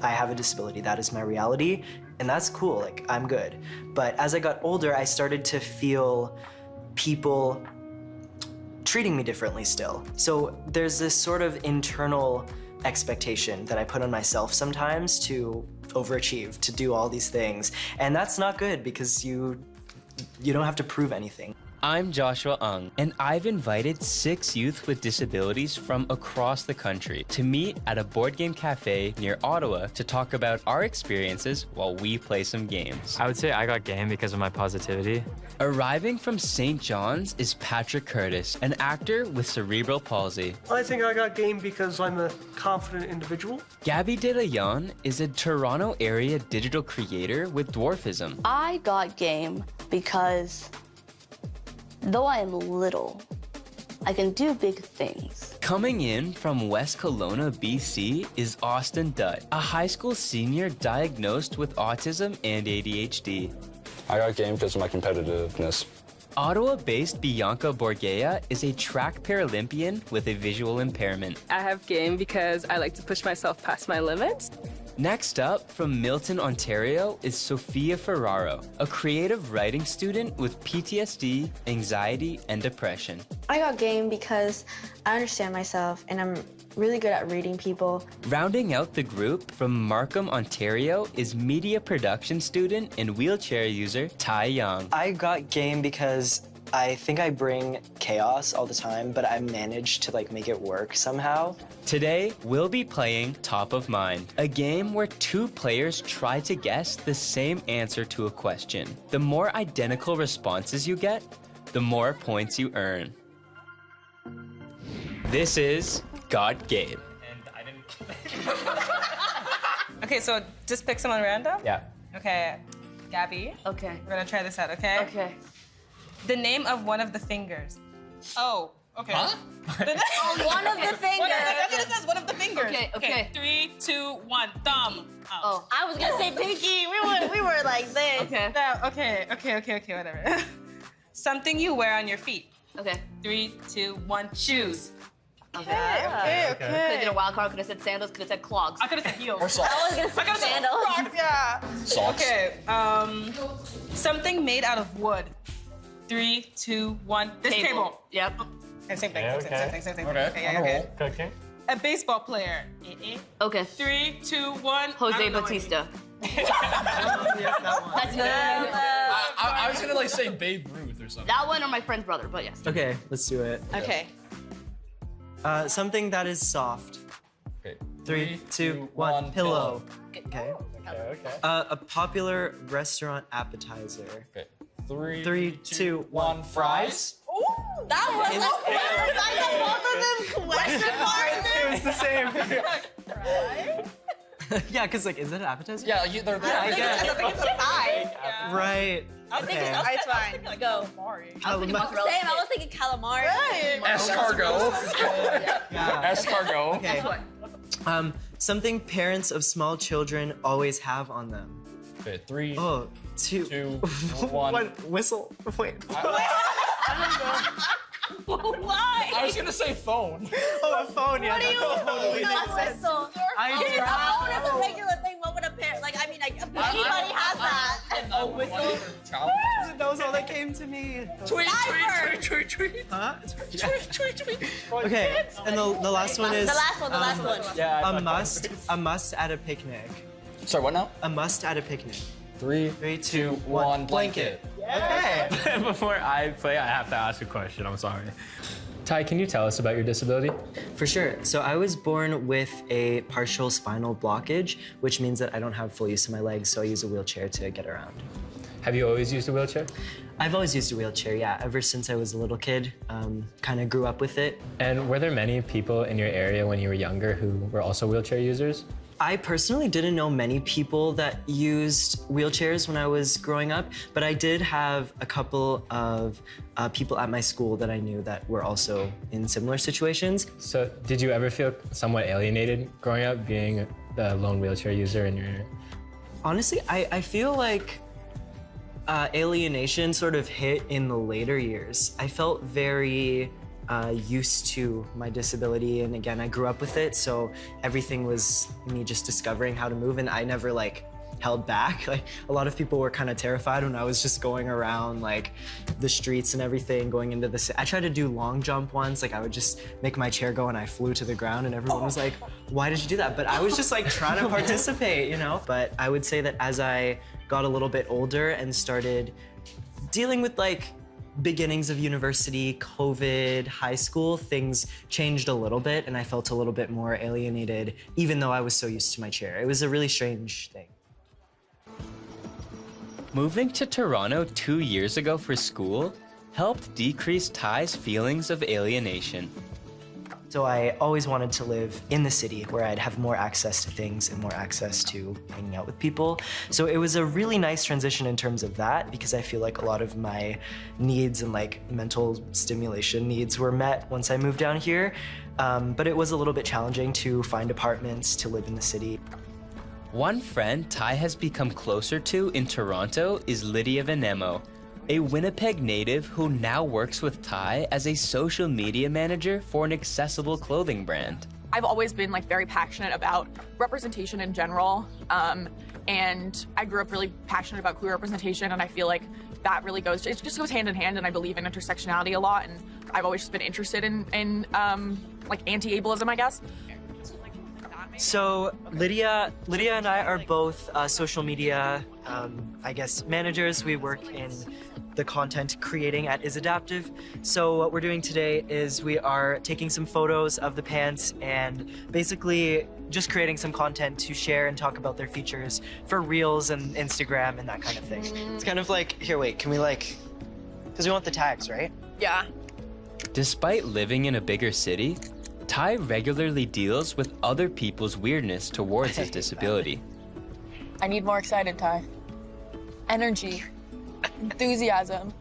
I have a disability, that is my reality, and that's cool, like, I'm good. But as I got older, I started to feel people treating me differently still. So there's this sort of internal expectation that I put on myself sometimes to overachieve, to do all these things. And that's not good because you don't have to prove anything. I'm Joshua Ung, and I've invited 6 youth with disabilities from across the country to meet at a board game cafe near Ottawa to talk about our experiences while we play some games. I would say I got game because of my positivity. Arriving from St. John's is Patrick Curtis, an actor with cerebral palsy. I think I got game because I'm a confident individual. Gabby De Leon is a Toronto area digital creator with dwarfism. I got game because though I am little, I can do big things. Coming in from West Kelowna, BC, is Austin Dutt, a high school senior diagnosed with autism and ADHD. I got game because of my competitiveness. Ottawa-based Bianca Borgea is a track Paralympian with a visual impairment. I have game because I like to push myself past my limits. Next up, from Milton, Ontario, is Sophia Ferraro, a creative writing student with PTSD, anxiety, and depression. I got game because I understand myself and I'm really good at reading people. Rounding out the group, from Markham, Ontario, is media production student and wheelchair user Tai Young. I got game because I think I bring chaos all the time, but I managed to like make it work somehow. Today, we'll be playing Top of Mind, a game where 2 players try to guess the same answer to a question. The more identical responses you get, the more points you earn. This is Got Game. And I didn't... Okay, so just pick someone random? Yeah. Okay, Gabby. Okay. We're gonna try this out, okay? Okay. The name of one of the fingers. Oh, okay. One of the fingers. That's what it says, one of the fingers. Okay. 3, 2, 1, thumb. Oh, I was gonna say pinky. We were like this. Okay. Okay, whatever. Something you wear on your feet. Okay. 3, 2, 1, shoes. Okay. Okay. Could have did a wild card. Could have said sandals. Could have said clogs. I could have said heels. Or socks. I was gonna say sandals. Socks, yeah. Socks. Okay. Something made out of wood. 3, 2, 1. This table. Yep. Okay, same thing. Yeah, Same thing. Okay. Okay. Cooking. A baseball player. Okay. 3, 2, 1. Jose Bautista. That's good. I was gonna like say Babe Ruth or something. That one or my friend's brother, but yes. Okay, let's do it. Okay. Something that is soft. Okay. 3, 2, 1, pillow. Okay. Okay. A popular restaurant appetizer. Okay. 3, 2, 1, fries. That was like question mark. It was the same. Yeah, because like, is that an appetizer? Yeah, they're there. I guess. I think it's a pie. Right. Okay. It's fine. Go. I was Same. I was thinking calamari. Escargot. Yeah. Escargot. Okay. Something parents of small children always have on them. Okay, 3, Oh, 2, 2, 1. Whistle. Wait. Why? I was gonna say phone. Oh, a phone. Yeah. What do you that totally mean? makes sense. Whistle. I If dropped- a phone is a regular thing, what would a parent, like, I mean, like, anybody has that. A whistle. That was all that came to me. Tweet. Huh? Tweet. Okay, and the last one is The last one. Yeah. a must at a picnic. Sorry, what now? A must at a picnic. 3, 2, 1, blanket. Okay. Before I play, I have to ask a question. I'm sorry. Ty, can you tell us about your disability? For sure. So I was born with a partial spinal blockage, which means that I don't have full use of my legs, so I use a wheelchair to get around. Have you always used a wheelchair? I've always used a wheelchair, yeah, ever since I was a little kid. Kind of grew up with it. And were there many people in your area when you were younger who were also wheelchair users? I personally didn't know many people that used wheelchairs when I was growing up, but I did have a couple of people at my school that I knew that were also in similar situations. So did you ever feel somewhat alienated growing up being the lone wheelchair user in your area? Honestly, I feel like alienation sort of hit in the later years. I felt very used to my disability, and again, I grew up with it, so everything was me just discovering how to move, and I never like held back. Like a lot of people were kind of terrified when I was just going around like the streets and everything, going into the I tried to do long jump once, like I would just make my chair go and I flew to the ground and everyone was like, why did you do that? But I was just like trying to participate, you know? But I would say that as I got a little bit older and started dealing with like beginnings of university, COVID, high school, things changed a little bit and I felt a little bit more alienated, even though I was so used to my chair. It was a really strange thing. Moving to Toronto 2 years ago for school helped decrease Ty's feelings of alienation. So I always wanted to live in the city where I'd have more access to things and more access to hanging out with people. So it was a really nice transition in terms of that because I feel like a lot of my needs and like mental stimulation needs were met once I moved down here. But it was a little bit challenging to find apartments to live in the city. One friend Ty has become closer to in Toronto is Lydia Venemo, a Winnipeg native who now works with Ty as a social media manager for an accessible clothing brand. I've always been like very passionate about representation in general, and I grew up really passionate about queer representation, and I feel like that really it just goes hand in hand, and I believe in intersectionality a lot, and I've always just been interested in like anti-ableism, I guess. So Lydia and I are both social media, I guess, managers. We work in the content creating at Is Adaptive. So what we're doing today is we are taking some photos of the pants and basically just creating some content to share and talk about their features for Reels and Instagram and that kind of thing. It's kind of like, here, wait, can we like, because we want the tags, right? Yeah. Despite living in a bigger city, Ty regularly deals with other people's weirdness towards his disability. I need more excited, Ty. Energy. Enthusiasm.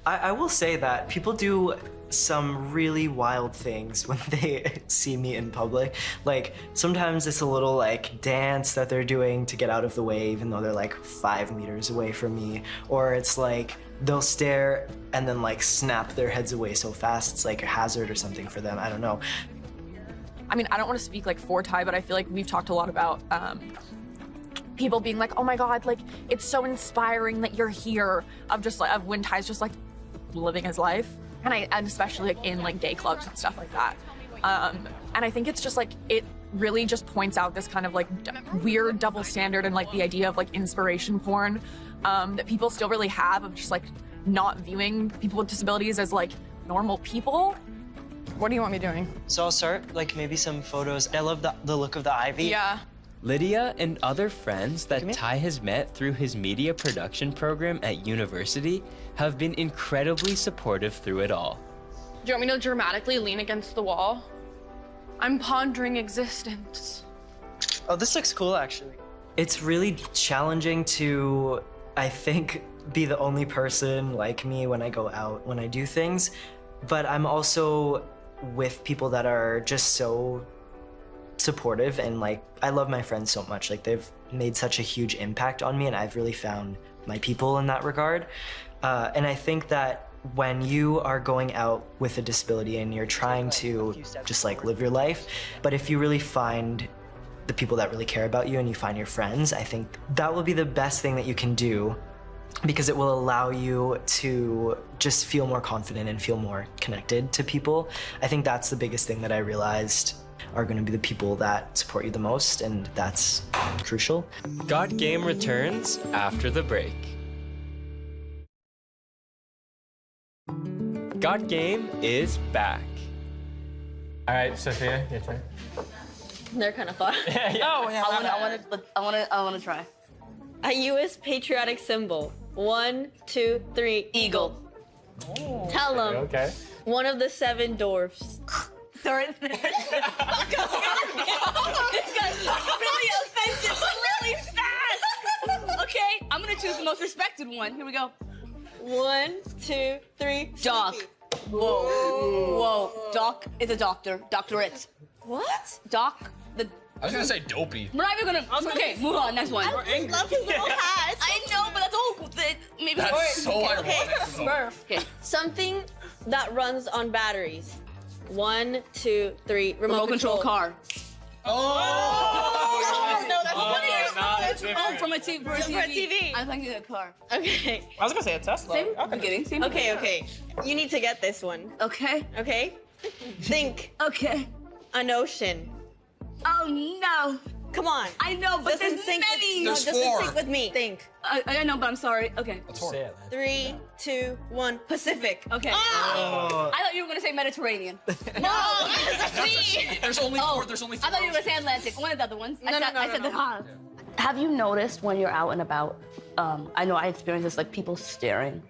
I will say that people do some really wild things when they see me in public. Like, sometimes it's a little like dance that they're doing to get out of the way, even though they're like 5 meters away from me. Or it's like, they'll stare and then like snap their heads away so fast, it's like a hazard or something for them, I don't know. I mean, I don't want to speak like for Ty, but I feel like we've talked a lot about people being like, oh my God, like, it's so inspiring that you're here, of when Ty's just like living his life. And especially like in like gay clubs and stuff like that. And I think it's just like, it really just points out this kind of like weird double standard and like the idea of like inspiration porn that people still really have of just like not viewing people with disabilities as like normal people. What do you want me doing? So I'll start like maybe some photos. I love the look of the ivy. Yeah. Lydia and other friends that Ty has met through his media production program at university have been incredibly supportive through it all. Do you want me to dramatically lean against the wall? I'm pondering existence. Oh, this looks cool, actually. It's really challenging to, I think, be the only person like me when I go out, when I do things. But I'm also with people that are just so supportive, and like, I love my friends so much. Like, they've made such a huge impact on me, and I've really found my people in that regard. And I think that when you are going out with a disability and you're trying to just like live your life, but if you really find the people that really care about you and you find your friends, I think that will be the best thing that you can do, because it will allow you to just feel more confident and feel more connected to people. I think that's the biggest thing that I realized are going to be the people that support you the most, and that's crucial. Got Game returns after the break. Got Game is back. All right, Sophia, your turn. They're kind of fun. Oh, yeah. I want to try. A U.S. patriotic symbol. 1, 2, 3. Eagle. Oh. Tell them. Okay. One of the 7 dwarfs. Sorry. This guy's really offensive, really fast. Okay, I'm gonna choose the most respected one. Here we go. 1, 2, 3. Doc. Whoa. Doc is a doctor. Doctorate. What? Doc. I was gonna say dopey. We're not even gonna. Okay, move on. Next one. I love his little hat. I know, but that's all. Maybe. That's so ironic. Okay. Smurf. Okay. Something that runs on batteries. 1, 2, 3. Remote control car. Oh! No, that's Oh, not it. Oh, from a TV. For a TV. I'm thinking a car. Okay. I was gonna say a Tesla. Same Okay. beginning, same Okay, beginning. okay. You need to get this one. Okay. Okay? Think Okay. an ocean. Oh no. Come on. I know, but Just in there's sync many. No, There's just in 4. sync with me. Think. I know, but I'm sorry. Okay. That's 4. 3, 2, 1. Pacific. Okay. Oh. I thought you were gonna say Mediterranean. No. There's only 4. There's only 4. I thought you were gonna say Atlantic. One of the other ones. I said the car. Have you noticed when you're out and about, I know I experience this, like people staring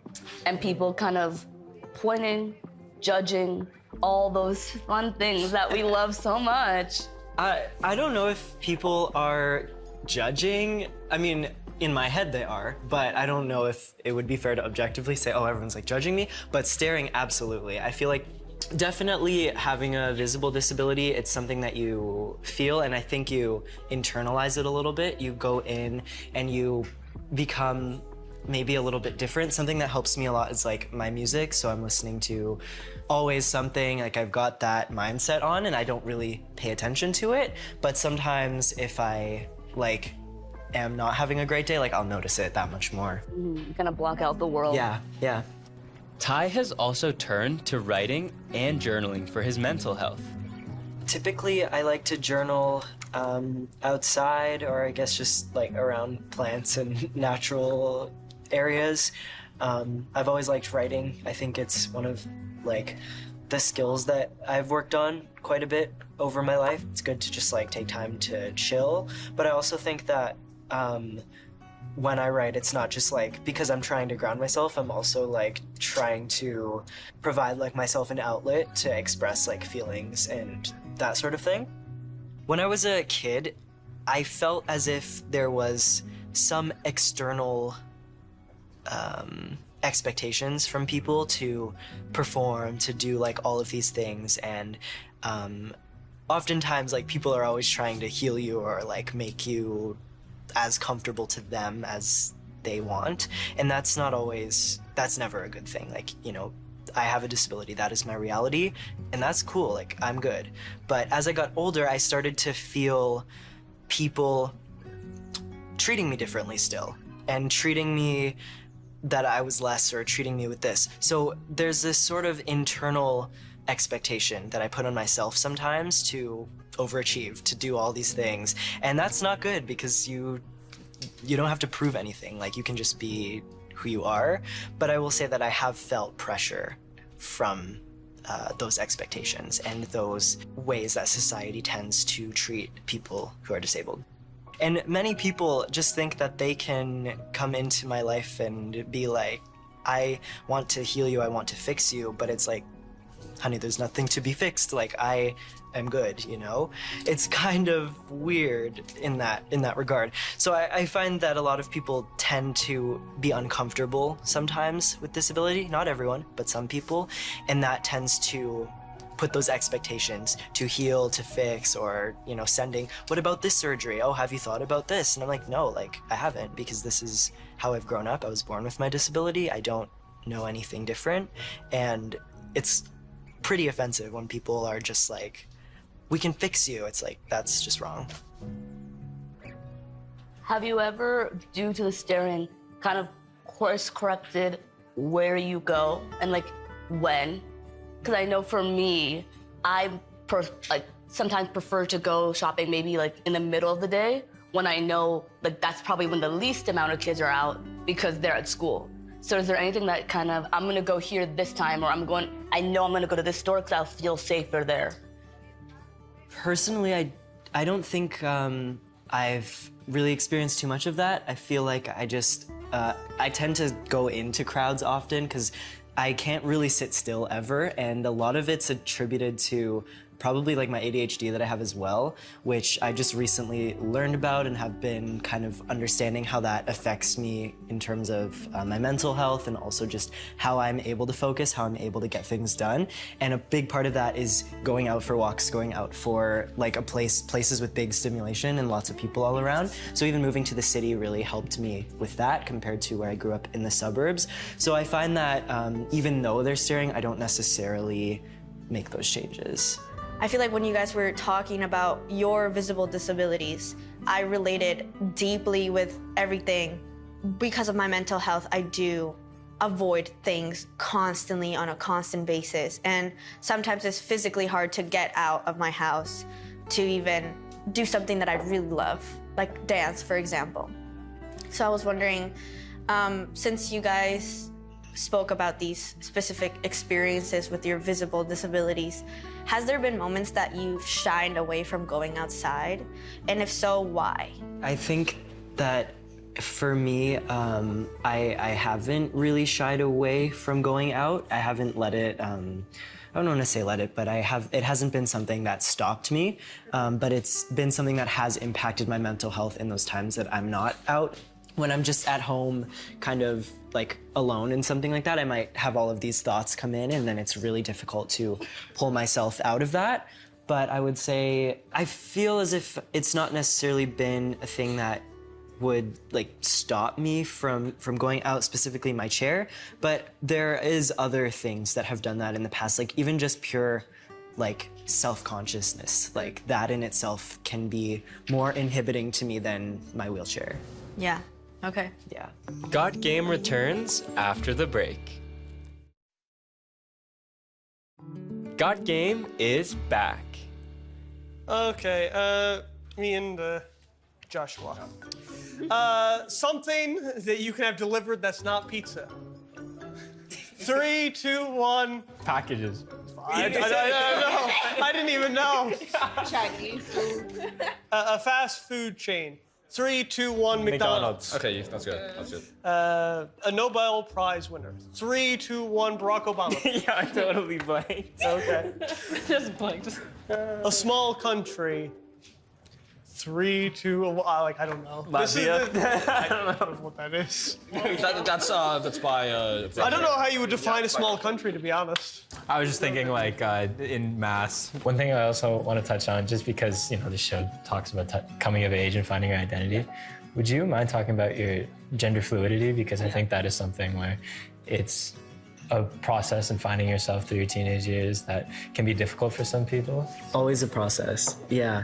and people kind of pointing, judging, all those fun things that we love so much. I don't know if people are judging. I mean, in my head they are, but I don't know if it would be fair to objectively say, oh, everyone's like judging me, but staring, absolutely. I feel like definitely having a visible disability, it's something that you feel, and I think you internalize it a little bit. You go in and you become maybe a little bit different. Something that helps me a lot is like my music, so I'm listening to always something, like I've got that mindset on and I don't really pay attention to it, but sometimes if I like am not having a great day, like I'll notice it that much more. You kind of block out the world. Yeah. Ty has also turned to writing and journaling for his mental health. Typically, I like to journal outside, or I guess just like around plants and natural areas. I've always liked writing. I think it's one of like the skills that I've worked on quite a bit over my life. It's good to just like take time to chill, but I also think that when I write, it's not just like because I'm trying to ground myself, I'm also like trying to provide like myself an outlet to express like feelings and that sort of thing. When I was a kid, I felt as if there was some external expectations from people to perform, to do like all of these things, and oftentimes like people are always trying to heal you or like make you as comfortable to them as they want, and that's never a good thing. Like, you know, I have a disability, that is my reality, and that's cool, like I'm good. But as I got older, I started to feel people treating me differently still, and treating me that I was less, or treating me with this. So there's this sort of internal expectation that I put on myself sometimes to overachieve, to do all these things, and that's not good because you don't have to prove anything. Like, you can just be who you are. But I will say that I have felt pressure from those expectations and those ways that society tends to treat people who are disabled. And many people just think that they can come into my life and be like, I want to heal you, I want to fix you, but it's like, honey, there's nothing to be fixed. Like, I am good, you know? It's kind of weird in that regard. So I find that a lot of people tend to be uncomfortable sometimes with disability. Not everyone, but some people. And that tends to put those expectations to heal, to fix, or, you know, sending, what about this surgery? Oh, have you thought about this? And I'm like, no, like, I haven't, because this is how I've grown up. I was born with my disability. I don't know anything different. And it's pretty offensive when people are just like, we can fix you. It's like, that's just wrong. Have you ever, due to the staring, kind of course corrected where you go and like when? Because I know for me, I sometimes prefer to go shopping maybe like in the middle of the day when I know like that's probably when the least amount of kids are out because they're at school. So is there anything that kind of, I'm gonna go here this time, or I know I'm gonna go to this store because I'll feel safer there? Personally, I don't think I've really experienced too much of that. I feel like I tend to go into crowds often because I can't really sit still ever, and a lot of it's attributed to probably like my ADHD that I have as well, which I just recently learned about and have been kind of understanding how that affects me in terms of my mental health and also just how I'm able to focus, how I'm able to get things done. And a big part of that is going out for walks, going out for like places with big stimulation and lots of people all around. So even moving to the city really helped me with that compared to where I grew up in the suburbs. So I find that even though they're staring, I don't necessarily make those changes. I feel like when you guys were talking about your visible disabilities, I related deeply with everything. Because of my mental health, I do avoid things constantly on a constant basis. And sometimes it's physically hard to get out of my house to even do something that I really love, like dance, for example. So I was wondering, since you guys spoke about these specific experiences with your visible disabilities, has there been moments that you've shied away from going outside? And if so, why? I think that for me, I haven't really shied away from going out. I haven't let it, I don't want to say let it, but it hasn't been something that stopped me, but it's been something that has impacted my mental health in those times that I'm not out. When I'm just at home, kind of like alone and something like that, I might have all of these thoughts come in and then it's really difficult to pull myself out of that. But I would say, I feel as if it's not necessarily been a thing that would like stop me from going out, specifically my chair, but there is other things that have done that in the past, like even just pure like self-consciousness, like that in itself can be more inhibiting to me than my wheelchair. Yeah, okay. Yeah. Got Game returns after the break. Got Game is back. Okay, me and Joshua. Something that you can have delivered that's not pizza. 3, 2, 1. Packages. I didn't even know. Chinese food. A fast food chain. 3, 2, 1, McDonald's. Okay, that's good. That's good. A Nobel Prize winner. 3, 2, 1, Barack Obama. Yeah, I totally blanked. Okay. Just blank. A small country. 3, 2, I don't know. Latvia. I don't know what that is. That's by. I don't know how you would define a small country, to be honest. I was just thinking like in mass. One thing I also want to touch on, just because, you know, the show talks about coming of age and finding your identity, would you mind talking about your gender fluidity? Because I think that is something where it's a process in finding yourself through your teenage years that can be difficult for some people. Always a process, yeah.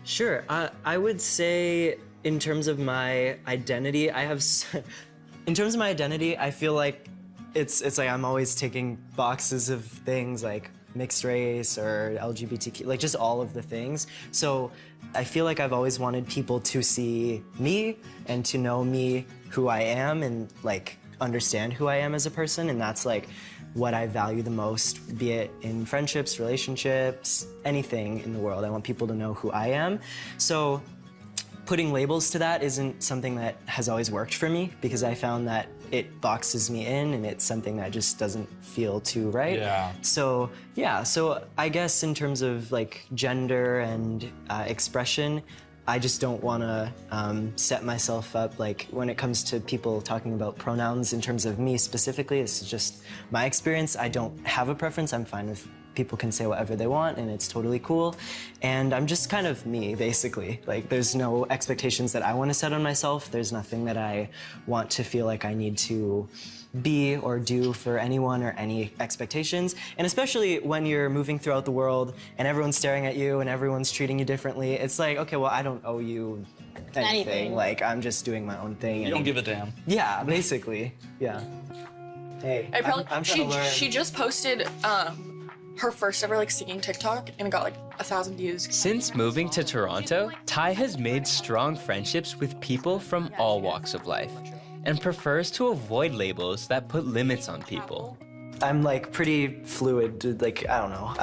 Sure, I would say in terms of my identity, in terms of my identity, I feel like it's like I'm always ticking boxes of things like mixed race or LGBTQ, like just all of the things. So I feel like I've always wanted people to see me and to know me, who I am, and like understand who I am as a person, and that's like what I value the most, be it in friendships, relationships, anything in the world. I want people to know who I am. So putting labels to that isn't something that has always worked for me, because I found that it boxes me in and it's something that just doesn't feel too right. Yeah. So yeah, so I guess in terms of like gender and expression, I just don't want to set myself up, like when it comes to people talking about pronouns in terms of me specifically, this is just my experience. I don't have a preference. I'm fine with people can say whatever they want and it's totally cool. And I'm just kind of me, basically. Like there's no expectations that I want to set on myself. There's nothing that I want to feel like I need to be or do for anyone or any expectations. And especially when you're moving throughout the world and everyone's staring at you and everyone's treating you differently, it's like, okay, well, I don't owe you anything. Like, I'm just doing my own thing. You don't give a damn. Yeah, basically, yeah. Hey, I'm trying to learn. She just posted her first ever like singing TikTok and it got like 1,000 views. Since moving to Toronto, Ty has made strong friendships with people from all walks of life and prefers to avoid labels that put limits on people. I'm like pretty fluid, like, I don't know.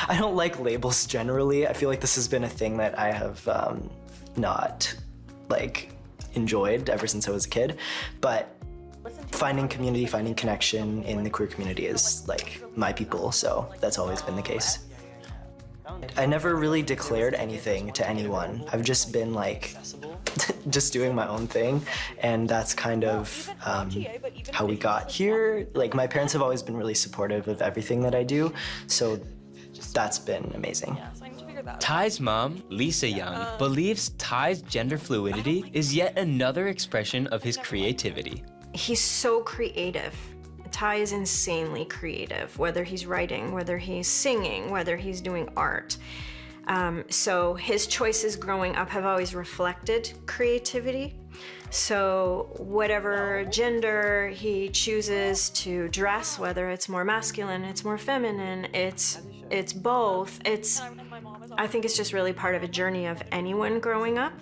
I don't like labels generally. I feel like this has been a thing that I have not like enjoyed ever since I was a kid. But finding community, finding connection in the queer community is like my people, so that's always been the case. I never really declared anything to anyone. I've just been like, just doing my own thing, and that's kind of how we got here. Like, my parents have always been really supportive of everything that I do, so that's been amazing. Ty's mom, Lisa Young, believes Ty's gender fluidity is yet another expression of his creativity. He's so creative. Ty is insanely creative, whether he's writing, whether he's singing, whether he's doing art. So his choices growing up have always reflected creativity. So whatever gender he chooses to dress, whether it's more masculine, it's more feminine, it's both. I think it's just really part of a journey of anyone growing up.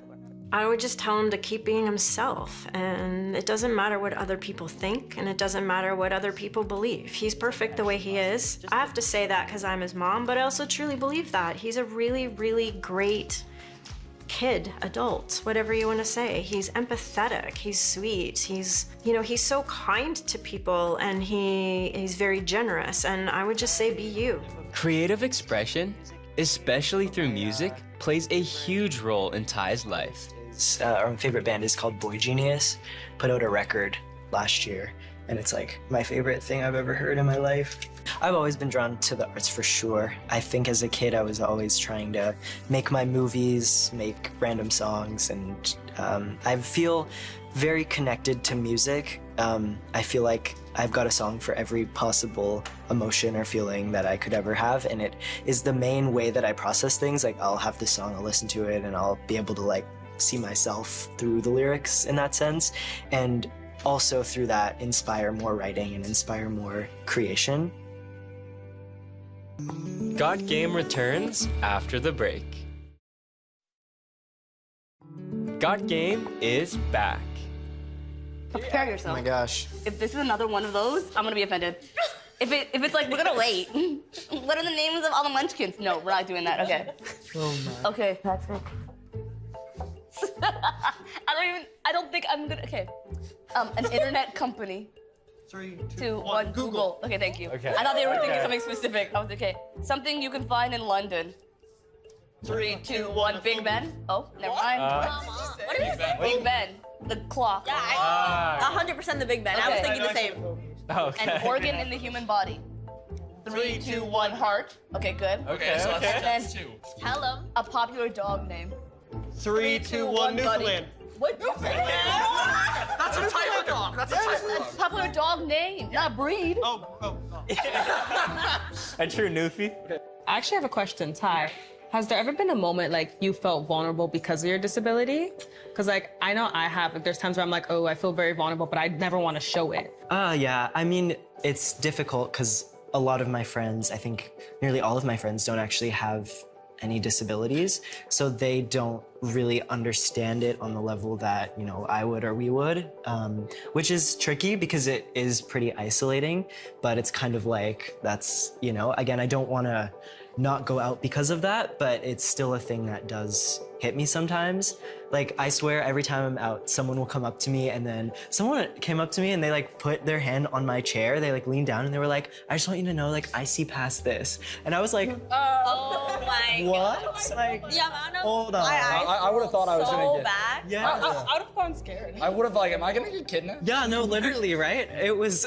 I would just tell him to keep being himself, and it doesn't matter what other people think, and it doesn't matter what other people believe. He's perfect the way he is. I have to say that because I'm his mom, but I also truly believe that. He's a really, really great kid, adult, whatever you want to say. He's empathetic, he's sweet, he's so kind to people, and he's very generous, and I would just say be you. Creative expression, especially through music, plays a huge role in Ty's life. Our favorite band is called Boy Genius, put out a record last year, and it's like my favorite thing I've ever heard in my life. I've always been drawn to the arts for sure. I think as a kid I was always trying to make my movies, make random songs, and I feel very connected to music. I feel like I've got a song for every possible emotion or feeling that I could ever have, and it is the main way that I process things. Like, I'll have this song, I'll listen to it, and I'll be able to like see myself through the lyrics in that sense, and also through that inspire more writing and inspire more creation. Got Game returns after the break. Got Game is back. Prepare yourself. Oh my gosh. If this is another one of those, I'm gonna be offended. If it's like, we're gonna wait. What are the names of all the munchkins? No, we're not doing that, okay. Oh my. Okay, Patrick. I don't think I'm gonna, okay. An internet company. 3, 2, 1, Google. Okay, thank you. Okay. I thought they were thinking something specific. I was okay. Something you can find in London. 3, 2, 1, Big Ben. Oh, never mind. What is it? Big Ben. The clock. Yeah, 100% the Big Ben. I was Okay. thinking the same. Okay. An organ in the human body. 3, 2, 1, heart. Okay, good. Okay, so And then that's 2. tell them a popular dog name. 3, 2, 1, Newfoundland. What? That's a type of dog. That's a type of A dog. popular dog name, not breed. Oh. A true Newfie. I actually have a question, Ty. Has there ever been a moment like you felt vulnerable because of your disability? Because like I know I have. Like, there's times where I'm like, oh, I feel very vulnerable, but I never want to show it. Yeah. I mean, it's difficult because a lot of my friends, I think nearly all of my friends, don't actually have any disabilities, so they don't really understand it on the level that, you know, I would or we would, which is tricky because it is pretty isolating, but it's kind of like, that's, you know, again, I don't want to not go out because of that, but it's still a thing that does hit me sometimes. Like, I swear every time I'm out, someone will come up to me, and then someone came up to me and they like put their hand on my chair, they like leaned down and they were like, I just want you to know, like, I see past this. And I was like, Oh my what? Like, Yeah, hold on. I would have thought I was so gonna get. bad. Yeah. I would have gone scared. I would have like, am I gonna get kidnapped? Yeah, no, literally, right? It was,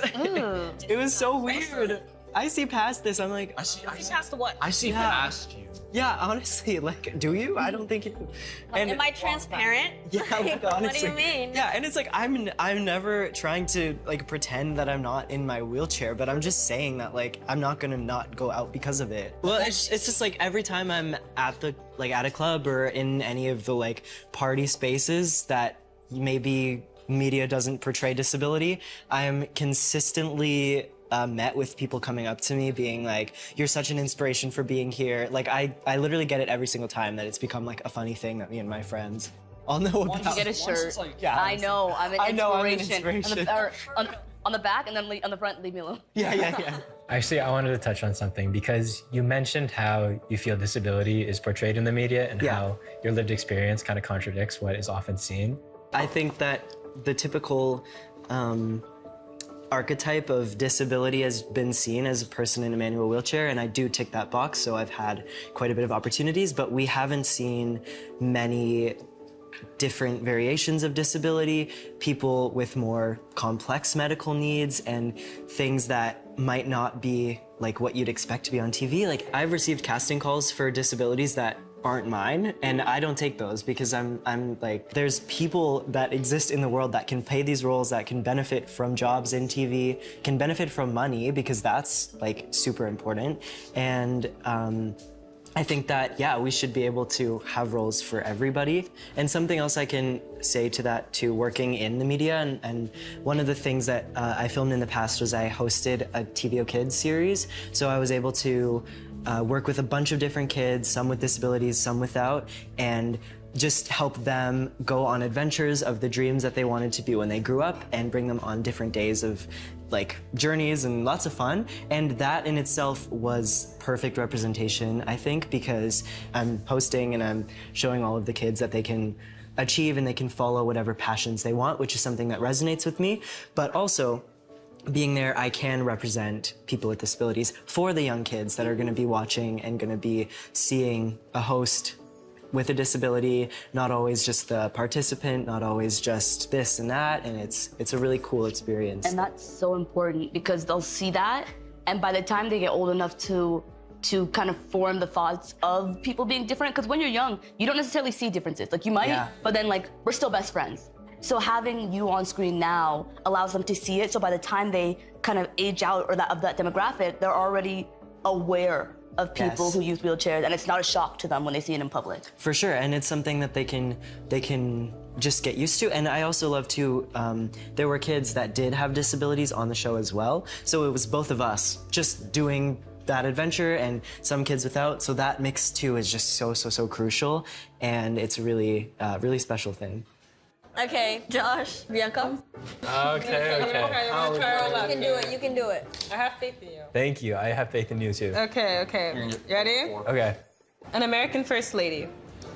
it was so weird. I see past this, I'm like, I see Past the what? I see Yeah. past you. yeah, honestly, like, do you? I don't think you do. And Am I transparent? yeah, like, honestly. What do you mean? Yeah, and it's like, I'm never trying to like pretend that I'm not in my wheelchair, but I'm just saying that like I'm not gonna not go out because of it. Well, it's just like every time I'm at a club or in any of the like party spaces that maybe media doesn't portray disability, I am consistently met with people coming up to me being like, you're such an inspiration for being here. Like, I literally get it every single time that it's become like a funny thing that me and my friends all know about. You get a shirt. Yeah, I know, I'm an I know, I'm an inspiration. inspiration. On the back, and then on the front, leave me alone. Yeah. Actually, I wanted to touch on something because you mentioned how you feel disability is portrayed in the media and how your lived experience kind of contradicts what is often seen. I think that the typical archetype of disability has been seen as a person in a manual wheelchair, and I do tick that box, so I've had quite a bit of opportunities, but we haven't seen many different variations of disability, people with more complex medical needs and things that might not be like what you'd expect to be on TV. Like, I've received casting calls for disabilities that aren't mine, and I don't take those because I'm like, there's people that exist in the world that can play these roles, that can benefit from jobs in TV, can benefit from money, because that's like super important. And I think that, yeah, we should be able to have roles for everybody. And something else I can say to that too, working in the media, and one of the things that I filmed in the past was I hosted a TVO Kids series. So I was able to work with a bunch of different kids, some with disabilities, some without, and just help them go on adventures of the dreams that they wanted to be when they grew up, and bring them on different days of like journeys and lots of fun. And that in itself was perfect representation, I think, because I'm hosting and I'm showing all of the kids that they can achieve and they can follow whatever passions they want, which is something that resonates with me. But also, being there, I can represent people with disabilities for the young kids that are gonna be watching and gonna be seeing a host with a disability, not always just the participant, not always just this and that, and it's a really cool experience. And that's so important because they'll see that, and by the time they get old enough to kind of form the thoughts of people being different, because when you're young, you don't necessarily see differences. Like, you might, but then like, we're still best friends. So having you on screen now allows them to see it, so by the time they kind of age out of that demographic, they're already aware of people who use wheelchairs, and it's not a shock to them when they see it in public. For sure, and it's something that they can just get used to. And I also love to, there were kids that did have disabilities on the show as well, so it was both of us just doing that adventure and some kids without, so that mix too is just so crucial, and it's a really, really special thing. Okay, Josh, Bianca. Okay. You can do it, you can do it. I have faith in you. Thank you. I have faith in you too. Okay. You ready? Okay. An American First Lady.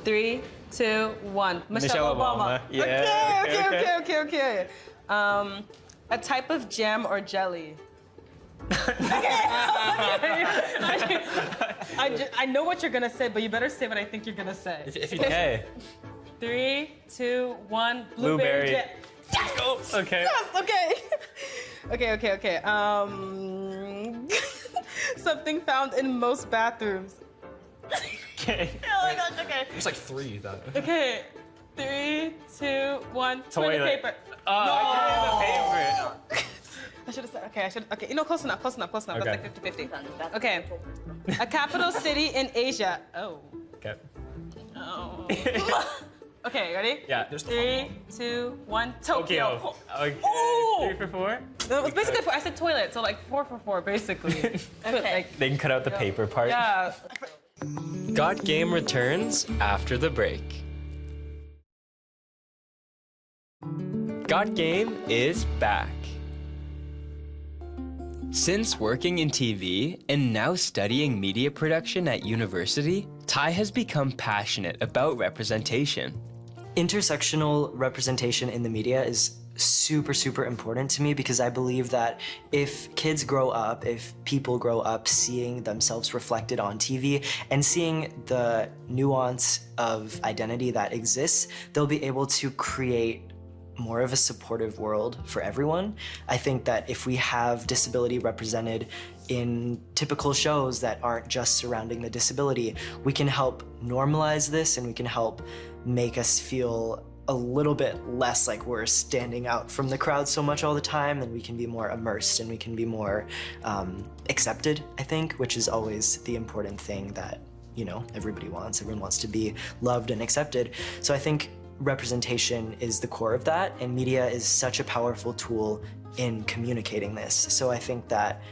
3, 2, 1. Michelle Obama. Yeah. Okay. A type of jam or jelly. I know what you're gonna say, but you better say what I think you're gonna say. If you can. 3, 2, 1. Blueberry. Jam. Yes! Oh, okay. Yes, okay. Something found in most bathrooms. Okay. Oh my gosh, okay. There's like 3 though. Okay. 3, 2, 1. Toilet paper. Oh, I I should have said, okay, you know, close enough. Okay. That's like 50-50. Okay. A capital city in Asia. Oh. Okay. Oh. Okay, ready? Yeah. 3, 2, 1. Tokyo. Okay. Oh! 3 for 4? No, it was basically 4. I said toilet, so like 4 for 4, basically. Okay. They can cut out the paper part. Yeah. Got Game returns after the break. Got Game is back. Since working in TV and now studying media production at university, Ty has become passionate about representation. Intersectional representation in the media is super important to me, because I believe that if kids grow up, if people grow up seeing themselves reflected on TV and seeing the nuance of identity that exists, they'll be able to create more of a supportive world for everyone. I think that if we have disability represented in typical shows that aren't just surrounding the disability, we can help normalize this, and we can help make us feel a little bit less like we're standing out from the crowd so much all the time, and we can be more immersed and we can be more accepted, I think, which is always the important thing that, you know, everybody wants. Everyone wants to be loved and accepted. So I think representation is the core of that, and media is such a powerful tool in communicating this. So I think that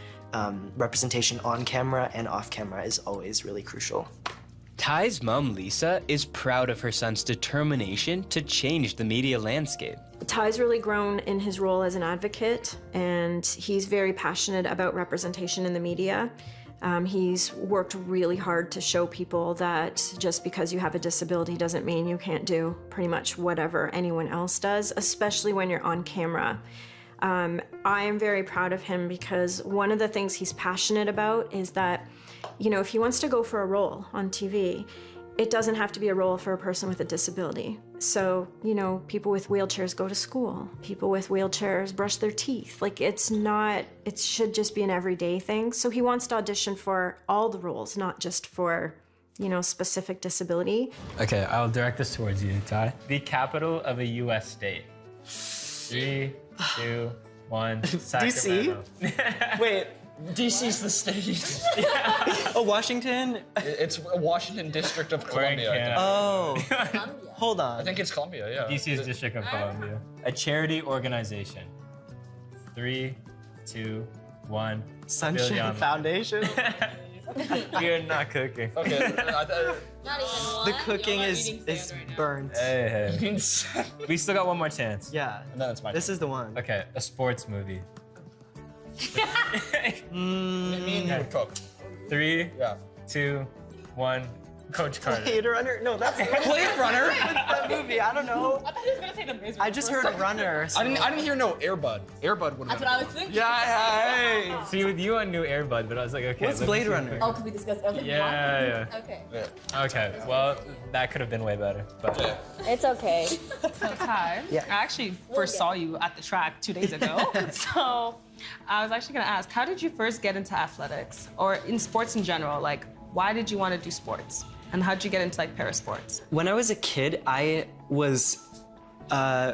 representation on camera and off camera is always really crucial. Ty's mom, Lisa, is proud of her son's determination to change the media landscape. Ty's really grown in his role as an advocate, and he's very passionate about representation in the media. He's worked really hard to show people that just because you have a disability doesn't mean you can't do pretty much whatever anyone else does, especially when you're on camera. I am very proud of him because one of the things he's passionate about is that, you know, if he wants to go for a role on TV, it doesn't have to be a role for a person with a disability. So, you know, people with wheelchairs go to school. People with wheelchairs brush their teeth. Like, it's not, it should just be an everyday thing. So he wants to audition for all the roles, not just for, you know, specific disability. Okay, I'll direct this towards you, Ty. The capital of a U.S. state. 3, 2, 1. Sacramento. DC? Wait. DC's the state. Oh, Washington? It's Washington District of Columbia. I think. Oh. Hold on. I think it's Columbia, yeah. DC's District of Columbia. A charity organization. 3, 2, 1. Sunshine Billion. Foundation? You're not cooking. Okay. Not even one. The cooking is burnt. Hey. We still got one more chance. Yeah. And then it's my This is the one. Okay, a sports movie. Me and you would cook. 3, Yeah. 2, 1. Coach Carter. Blade Runner? No, that's Blade Runner? that movie. I don't know. I thought he was gonna say the Miz. I just heard Runner. So. I didn't hear no Airbud. Airbud would have That's what I was thinking. Yeah, See, with you, I knew Airbud, but I was like, okay. What's let me Blade see. Runner? Oh, could we discuss everything? Yeah. Okay. Okay, well, that could have been way better. But It's okay. So Ty, Yeah. I actually first saw you at the track 2 days ago. So I was actually gonna ask, how did you first get into athletics or in sports in general? Like, why did you want to do sports? And how'd you get into like parasports? When I was a kid, I was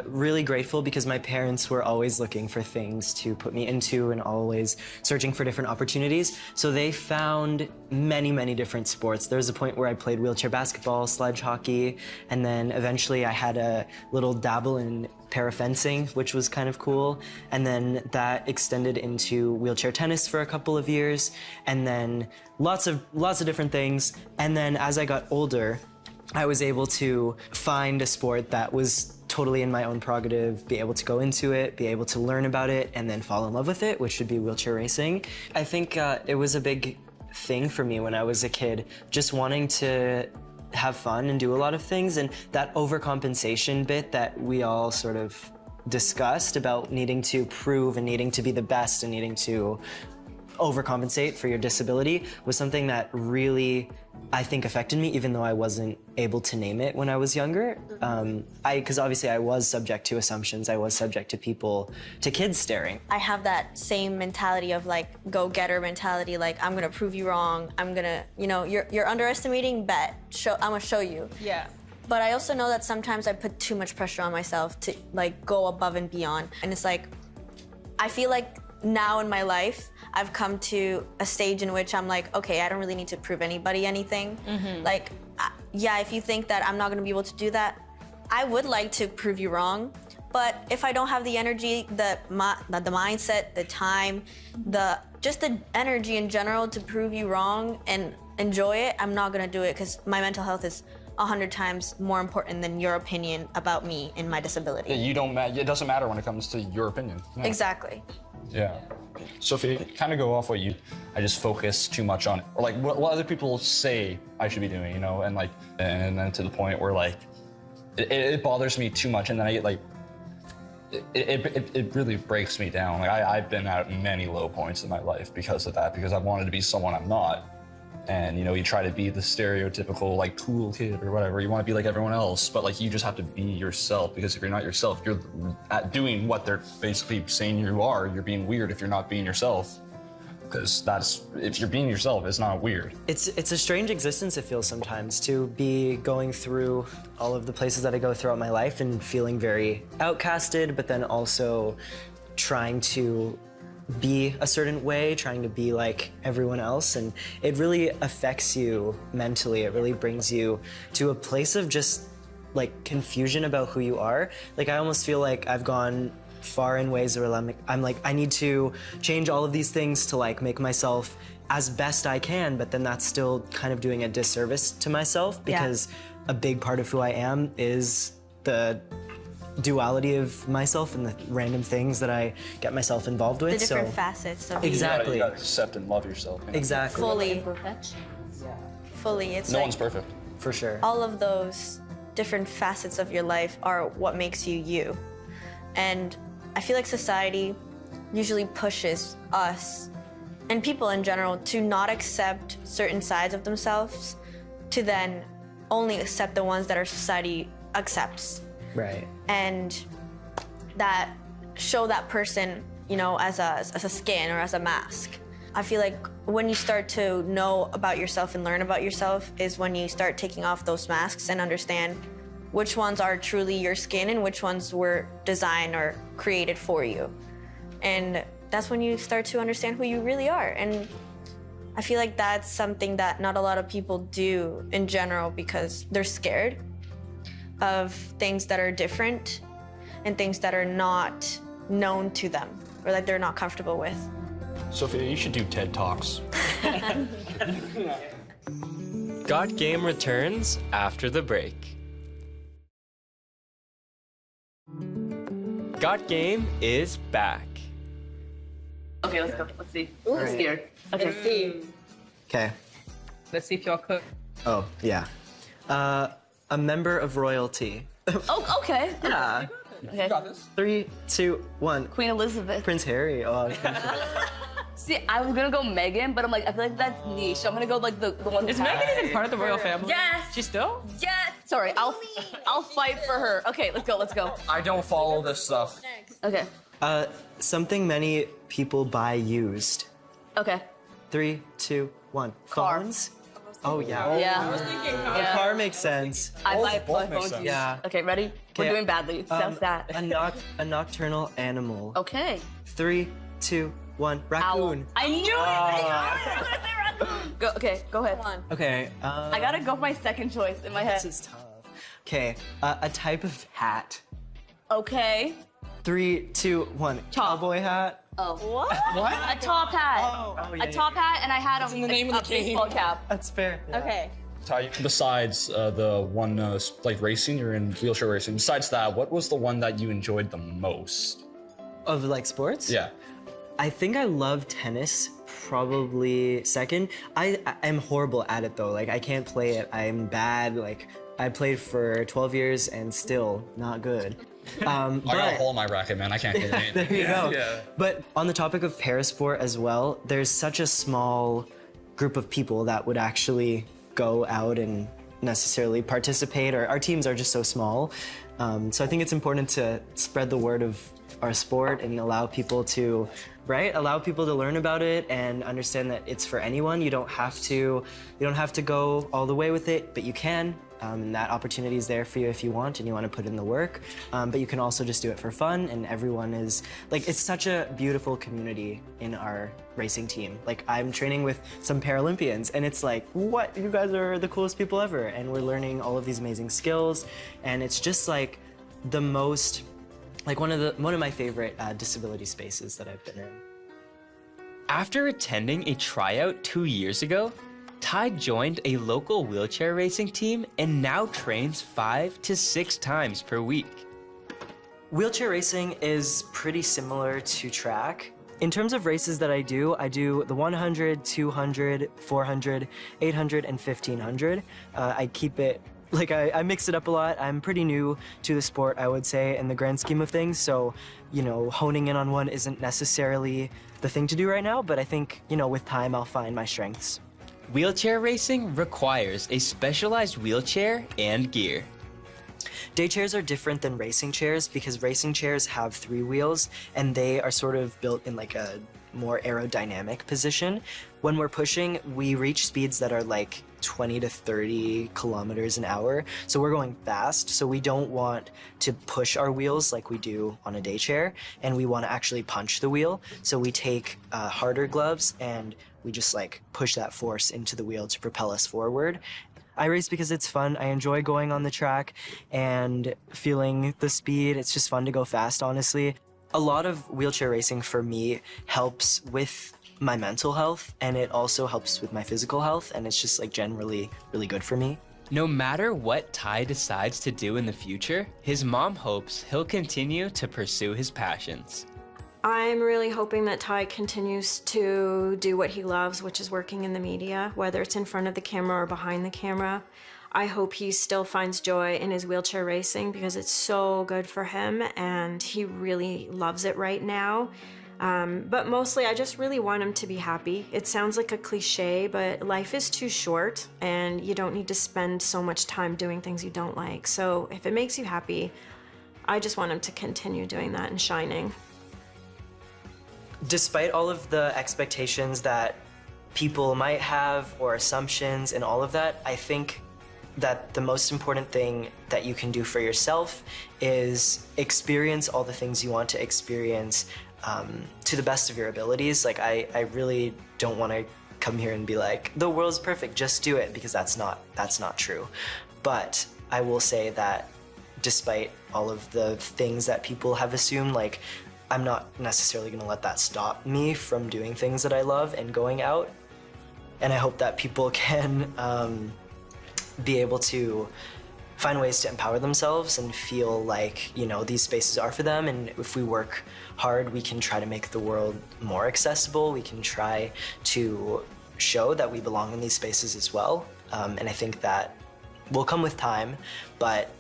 really grateful because my parents were always looking for things to put me into and always searching for different opportunities. So they found many, many different sports. There was a point where I played wheelchair basketball, sledge hockey, and then eventually I had a little dabble in para-fencing, which was kind of cool. And then that extended into wheelchair tennis for a couple of years, and then lots of different things. And then as I got older, I was able to find a sport that was totally in my own prerogative, be able to go into it, be able to learn about it, and then fall in love with it, which would be wheelchair racing. I think it was a big thing for me when I was a kid, just wanting to have fun and do a lot of things, and that overcompensation bit that we all sort of discussed about needing to prove and needing to be the best and needing to overcompensate for your disability was something that really, I think, affected me, even though I wasn't able to name it when I was younger. Because obviously I was subject to assumptions, I was subject to people, to kids staring. I have that same mentality of like go-getter mentality, like I'm gonna prove you wrong. I'm gonna, you know, you're underestimating, bet. I'm gonna show you. Yeah. But I also know that sometimes I put too much pressure on myself to like go above and beyond. And it's like, I feel like now in my life, I've come to a stage in which I'm like, okay, I don't really need to prove anybody anything. Like, yeah, if you think that I'm not gonna be able to do that, I would like to prove you wrong. But if I don't have the energy, the mindset, the time, just the energy in general to prove you wrong and enjoy it, I'm not gonna do it because my mental health is 100 times more important than your opinion about me and my disability. Yeah, you don't. It doesn't matter when it comes to your opinion. Yeah. Exactly. Yeah. So if you kind of go off what I just focus too much on it, or like what other people say I should be doing, you know, and then to the point where like it bothers me too much, and then I get like it really breaks me down. Like I've been at many low points in my life because of that, because I wanted to be someone I'm not. And, you know, you try to be the stereotypical, like, cool kid or whatever. You want to be like everyone else, but, like, you just have to be yourself, because if you're not yourself, you're doing what they're basically saying you are. You're being weird if you're not being yourself. Because if you're being yourself, it's not weird. It's a strange existence, it feels sometimes, to be going through all of the places that I go throughout my life and feeling very outcasted, but then also trying to be a certain way, trying to be like everyone else, and it really affects you mentally. It really brings you to a place of just like confusion about who you are. Like I almost feel like I've gone far in ways where I'm like I need to change all of these things to like make myself as best I can, but then that's still kind of doing a disservice to myself, because a big part of who I am is the duality of myself and the random things that I get myself involved with. The different facets of exactly. You gotta accept and love yourself. You know? Exactly. Fully. Fully. It's no like one's perfect. For sure. all of those different facets of your life are what makes you you. And I feel like society usually pushes us and people in general to not accept certain sides of themselves, to then only accept the ones that our society accepts. Right. And that show that person, you know, as a skin or as a mask. I feel like when you start to know about yourself and learn about yourself is when you start taking off those masks and understand which ones are truly your skin and which ones were designed or created for you. And that's when you start to understand who you really are. And I feel like that's something that not a lot of people do in general because they're scared of things that are different and things that are not known to them or that they're not comfortable with. Sophia, you should do TED Talks. Got Game returns after the break. Got Game is back. Okay, let's go. Let's see. I'm scared. Okay. Let's see. Okay. Let's see if y'all cook. Oh, yeah. A member of royalty. Oh, okay. Yeah. Okay. 3, 2, 1. Queen Elizabeth. Prince Harry. Oh, See, I was gonna go Meghan, but I'm like, I feel like that's niche. So I'm gonna go like the one. Is Meghan even part of the royal family? Yes. She still? Yes. Sorry, I'll fight for her. Okay, let's go. Let's go. I don't follow this stuff. Okay. something many people buy used. Okay. 3, 2, 1. Car. Phones? Oh, yeah. Yeah. A car makes sense. I buy both make phones. sense. Yeah. Okay, ready? We're doing badly. Sounds that. A nocturnal animal. Okay. 3, 2, 1. Raccoon. I knew it! I was gonna say raccoon! Go, okay, go ahead. Okay. I gotta go for my second choice in my head. This is tough. Okay. A type of hat. Okay. 3, 2, 1. Cowboy hat. Oh. What? A top hat. yeah, a top hat, and I had a baseball cap. That's fair. Yeah. Okay. Besides the one like racing, you're in wheelchair racing. Besides that, what was the one that you enjoyed the most? Of like sports? Yeah. I think I love tennis, probably second. I'm horrible at it though. Like I can't play it. I'm bad. Like I played for 12 years and still not good. I got a hole in my racket, man. I can't get it. There you go. Yeah. But on the topic of parasport as well, there's such a small group of people that would actually go out and necessarily participate, or our teams are just so small. So I think it's important to spread the word of our sport and allow people to learn about it and understand that it's for anyone. You don't have to go all the way with it, but you can. And that opportunity is there for you if you want and you want to put in the work. But you can also just do it for fun, and everyone is like, it's such a beautiful community in our racing team. Like I'm training with some Paralympians and it's like, what? You guys are the coolest people ever. And we're learning all of these amazing skills. And it's just like the most, like one of my favorite disability spaces that I've been in. After attending a tryout 2 years ago, Ty joined a local wheelchair racing team and now trains 5 to 6 times per week. Wheelchair racing is pretty similar to track. In terms of races that I do the 100, 200, 400, 800, and 1500. I keep it, like I mix it up a lot. I'm pretty new to the sport, I would say, in the grand scheme of things. So, honing in on one isn't necessarily the thing to do right now, but I think, with time I'll find my strengths. Wheelchair racing requires a specialized wheelchair and gear. Day chairs are different than racing chairs because racing chairs have 3 wheels and they are sort of built in like a more aerodynamic position. When we're pushing, we reach speeds that are like 20 to 30 kilometers an hour. So we're going fast. So we don't want to push our wheels like we do on a day chair, and we want to actually punch the wheel. So we take harder gloves and we just like push that force into the wheel to propel us forward. I race because it's fun. I enjoy going on the track and feeling the speed. It's just fun to go fast, honestly. A lot of wheelchair racing for me helps with my mental health, and it also helps with my physical health, and it's just like generally really good for me. No matter what Ty decides to do in the future, his mom hopes he'll continue to pursue his passions. I'm really hoping that Ty continues to do what he loves, which is working in the media, whether it's in front of the camera or behind the camera. I hope he still finds joy in his wheelchair racing because it's so good for him and he really loves it right now. But mostly I just really want him to be happy. It sounds like a cliche, but life is too short and you don't need to spend so much time doing things you don't like. So if it makes you happy, I just want him to continue doing that and shining. Despite all of the expectations that people might have or assumptions and all of that, I think that the most important thing that you can do for yourself is experience all the things you want to experience to the best of your abilities. Like, I really don't want to come here and be like, the world's perfect, just do it, because that's not true. But I will say that despite all of the things that people have assumed, like, I'm not necessarily going to let that stop me from doing things that I love and going out. And I hope that people can be able to find ways to empower themselves and feel like, you know, these spaces are for them, and if we work hard, we can try to make the world more accessible. We can try to show that we belong in these spaces as well. And I think that will come with time, but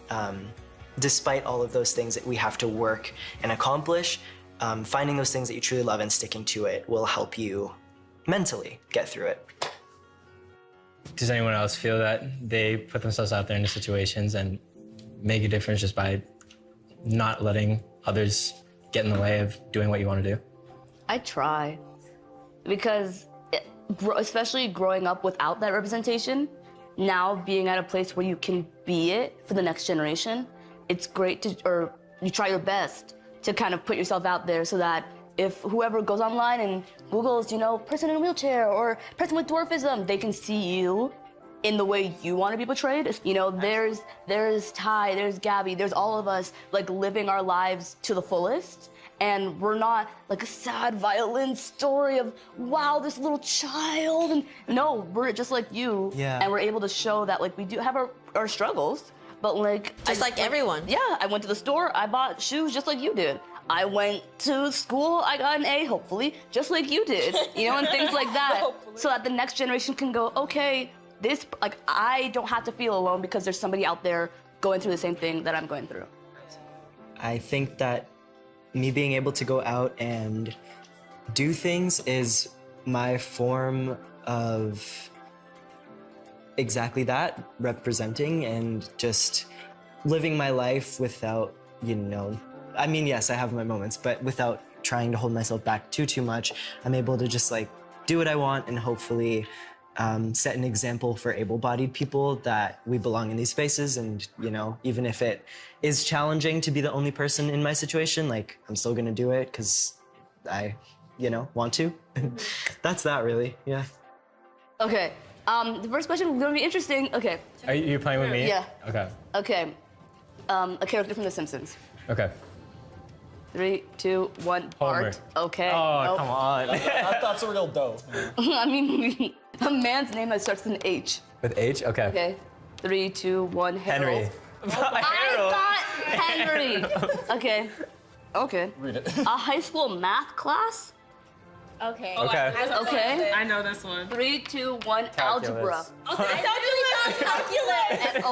despite all of those things that we have to work and accomplish, finding those things that you truly love and sticking to it will help you mentally get through it. Does anyone else feel that they put themselves out there into situations and make a difference just by not letting others get in the way of doing what you want to do? I try, because especially growing up without that representation, now being at a place where you can be it for the next generation, it's great to, or you try your best to kind of put yourself out there so that if whoever goes online and Googles, you know, person in a wheelchair or person with dwarfism, they can see you in the way you want to be portrayed. You know, there's Ty, there's Gabby, there's all of us like living our lives to the fullest. And we're not like a sad violin story of, wow, this little child. And no, we're just like you. Yeah. And we're able to show that like we do have our struggles, but like. Just like everyone. Yeah, I went to the store, I bought shoes just like you did. I went to school, I got an A, hopefully, just like you did, you know, and things like that. So that the next generation can go, okay, this, like, I don't have to feel alone because there's somebody out there going through the same thing that I'm going through. I think that me being able to go out and do things is my form of exactly that, representing and just living my life without, you know, I mean, yes, I have my moments, but without trying to hold myself back too much, I'm able to just like do what I want and hopefully set an example for able-bodied people that we belong in these spaces. And, you know, even if it is challenging to be the only person in my situation, like, I'm still gonna do it because I, you know, want to. That's that, really, yeah. Okay, the first question is gonna be interesting. Okay. Are you playing with me? Yeah. Okay. Okay, a character from The Simpsons. Okay. 3, 2, 1, Homer. Bart. Okay. Oh, Nope. come on. That's a real dope. I mean, a man's name that starts with an H. With H? Okay. Okay. 3, 2, 1, Harold. Henry. I got Henry. Okay. Okay. Read it. A high school math class? Okay. Okay. Okay. I know this one. 3, 2, 1, algebra. Calculus.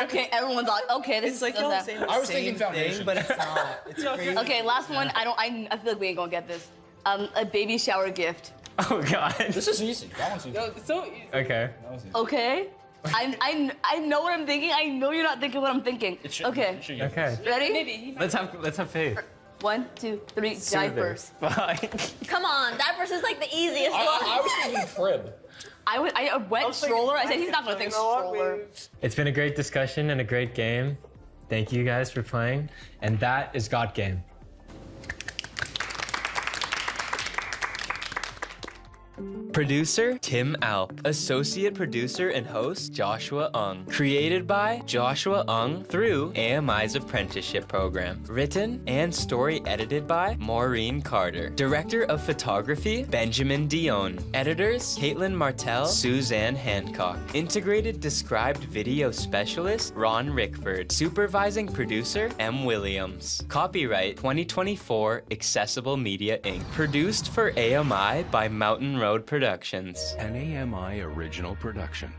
Okay, everyone thought, okay, this is like I was thinking foundation, but it's not. It's crazy. Okay, last one. I feel like we ain't gonna get this. A baby shower gift. Oh, God. This is easy. That one's easy. So easy. Okay. That one's easy. Okay. I know what I'm thinking. I know you're not thinking what I'm thinking. Okay. Okay. Ready? Maybe. Let's have faith. 1, 2, 3. Diapers. Fine. Come on, diapers is like the easiest one. I was thinking crib. I went stroller. I said he's not gonna think stroller. It's been a great discussion and a great game. Thank you guys for playing. And that is Got Game. Producer Tim Alp. Associate producer and host Joshua Ung. Created by Joshua Ung through AMI's apprenticeship program. Written and story edited by Maureen Carter. Director of photography Benjamin Dion. Editors Caitlin Martell, Suzanne Hancock. Integrated described video specialist Ron Rickford. Supervising producer M. Williams. Copyright 2024 Accessible Media Inc. Produced for AMI by Mountain Road Productions. An AMI original production.